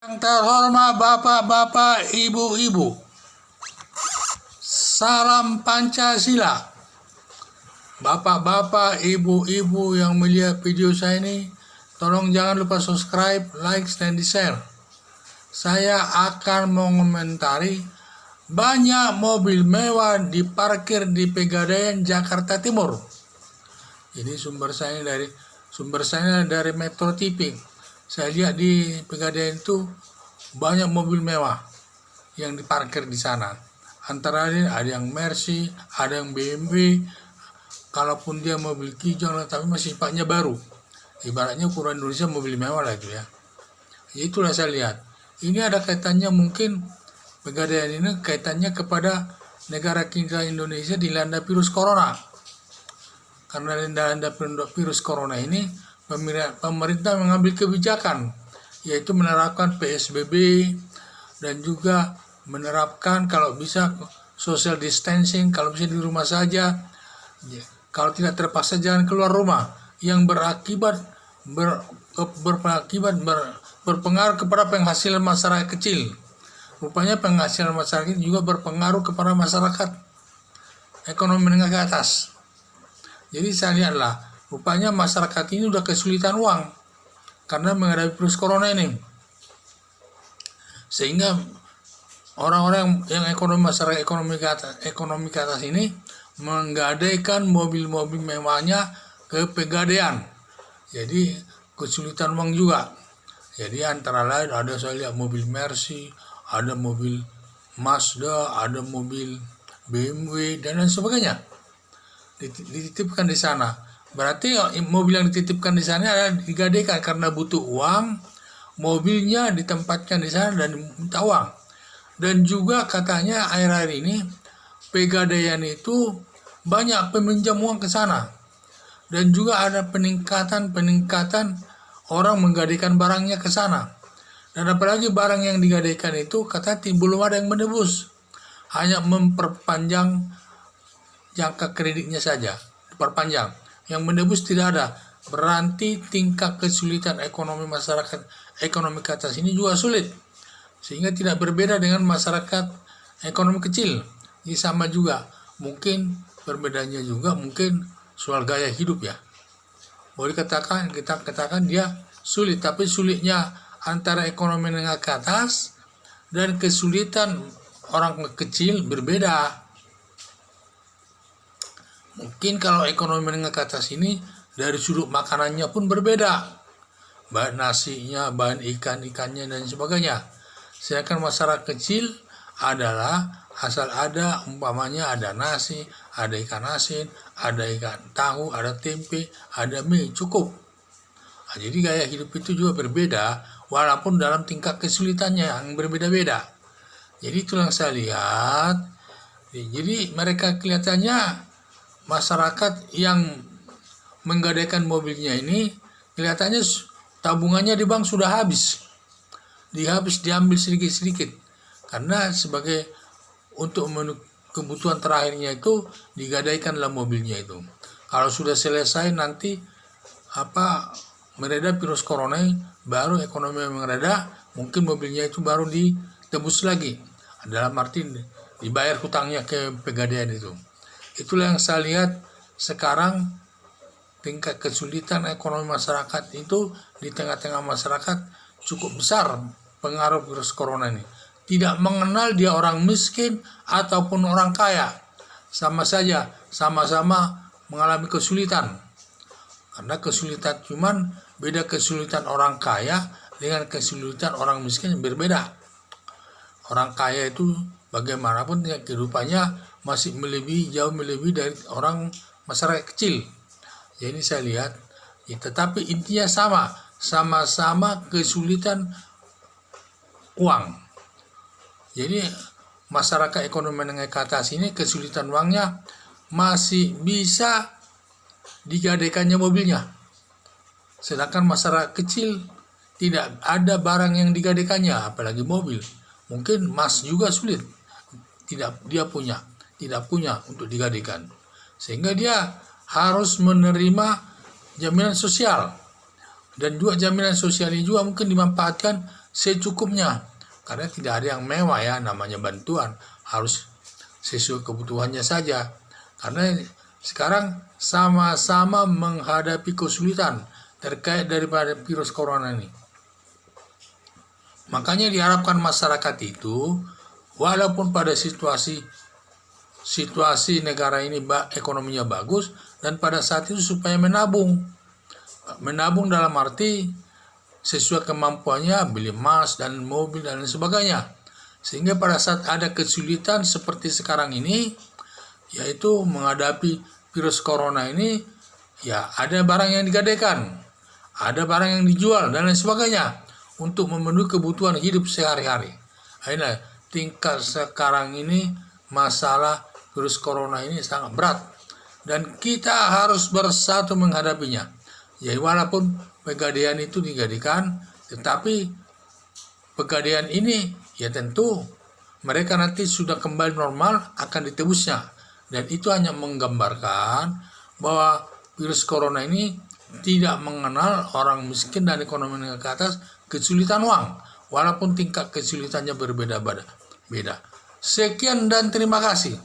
Yang terhormat bapak-bapak, ibu-ibu, salam Pancasila. Bapak-bapak, ibu-ibu yang melihat video saya ini, tolong jangan lupa subscribe, like, dan di-share. Saya akan mengomentari banyak mobil mewah diparkir di Pegadaian, Jakarta Timur. Ini sumber saya dari Metro TV. Saya lihat di Pegadaian itu banyak mobil mewah yang diparkir di sana. Antara lain ada yang Mercy, ada yang BMW. Kalaupun dia mobil kijang tapi masih sifatnya baru. Ibaratnya ukuran Indonesia mobil mewah lah itu ya. Itulah saya lihat. Ini ada kaitannya mungkin Pegadaian ini kaitannya kepada negara kita Indonesia dilanda virus corona. Karena dilanda virus corona ini, pemerintah mengambil kebijakan, yaitu menerapkan PSBB dan juga menerapkan kalau bisa social distancing, kalau bisa di rumah saja, kalau tidak terpaksa jangan keluar rumah, yang berpengaruh kepada penghasilan masyarakat kecil. Rupanya penghasilan masyarakat juga berpengaruh kepada masyarakat ekonomi menengah ke atas. Jadi saya lihatlah, rupanya masyarakat ini udah kesulitan uang karena menghadapi virus corona ini. Sehingga orang-orang yang masyarakat ekonomi ke atas ini menggadaikan mobil-mobil mewahnya ke Pegadaian. Jadi kesulitan uang juga. Jadi antara lain ada saya lihat mobil Mercy, ada mobil Mazda, ada mobil BMW dan lain sebagainya. Dititipkan di sana. Berarti mobil yang dititipkan di sana adalah digadaikan karena butuh uang, mobilnya ditempatkan di sana dan minta uang. Dan juga katanya akhir-akhir ini Pegadaian itu banyak peminjam uang ke sana. Dan juga ada peningkatan orang menggadaikan barangnya ke sana. Dan apalagi barang yang digadaikan itu kata belum ada yang menebus. Hanya memperpanjang jangka kreditnya saja, diperpanjang. Yang menebus tidak ada. Berarti tingkat kesulitan ekonomi masyarakat ekonomi ke atas ini juga sulit. Sehingga tidak berbeda dengan masyarakat ekonomi kecil. Ini sama juga. Mungkin perbedaannya juga mungkin soal gaya hidup ya. Boleh kita katakan dia sulit, tapi sulitnya antara ekonomi menengah ke atas dan kesulitan orang kecil berbeda. Mungkin kalau ekonomi menengah ke atas ini dari sudut makanannya pun berbeda. Bahan nasinya, bahan ikannya dan sebagainya. Sedangkan masyarakat kecil adalah asal ada umpamanya ada nasi, ada ikan asin, ada ikan tahu, ada tempe, ada mie, cukup. Nah, jadi gaya hidup itu juga berbeda walaupun dalam tingkat kesulitannya yang berbeda-beda. Jadi itulah yang saya lihat. Jadi mereka kelihatannya masyarakat yang menggadaikan mobilnya ini kelihatannya tabungannya di bank sudah habis. Diambil sedikit-sedikit. Karena sebagai untuk kebutuhan terakhirnya itu digadaikanlah mobilnya itu. Kalau sudah selesai nanti mereda virus corona baru ekonomi mereda, mungkin mobilnya itu baru ditebus lagi. Dalam arti dibayar hutangnya ke Pegadaian itu. Itulah yang saya lihat sekarang tingkat kesulitan ekonomi masyarakat itu di tengah-tengah masyarakat cukup besar pengaruh virus corona ini. Tidak mengenal dia orang miskin ataupun orang kaya. Sama saja, sama-sama mengalami kesulitan. Karena kesulitan cuman beda kesulitan orang kaya dengan kesulitan orang miskin yang berbeda. Orang kaya itu bagaimanapun kehidupannya masih jauh melebihi dari orang masyarakat kecil. Jadi saya lihat, tetapi intinya sama-sama kesulitan uang. Jadi masyarakat ekonomi menengah ke atas ini kesulitan uangnya masih bisa digadaikannya mobilnya. Sedangkan masyarakat kecil tidak ada barang yang digadaikannya, apalagi mobil. Mungkin emas juga sulit. Tidak punya untuk digadaikan. Sehingga dia harus menerima jaminan sosial. Dan juga jaminan sosial ini juga mungkin dimanfaatkan secukupnya, karena tidak ada yang mewah ya, namanya bantuan harus sesuai kebutuhannya saja. Karena sekarang sama-sama menghadapi kesulitan terkait daripada virus corona ini. Makanya diharapkan masyarakat itu, walaupun pada situasi negara ini ekonominya bagus, dan pada saat itu supaya menabung dalam arti sesuai kemampuannya, beli emas dan mobil dan lain sebagainya, sehingga pada saat ada kesulitan seperti sekarang ini, yaitu menghadapi virus corona ini, ya ada barang yang digadaikan, ada barang yang dijual dan lain sebagainya untuk memenuhi kebutuhan hidup sehari-hari. Akhirnya tingkat sekarang ini masalah virus corona ini sangat berat dan kita harus bersatu menghadapinya. Ya walaupun pegadaian itu digadaikan, tetapi pegadaian ini ya tentu mereka nanti sudah kembali normal akan ditebusnya. Dan itu hanya menggambarkan bahwa virus corona ini tidak mengenal orang miskin dan ekonomi menengah ke atas kesulitan uang, walaupun tingkat kesulitannya berbeda-beda. Sekian dan terima kasih.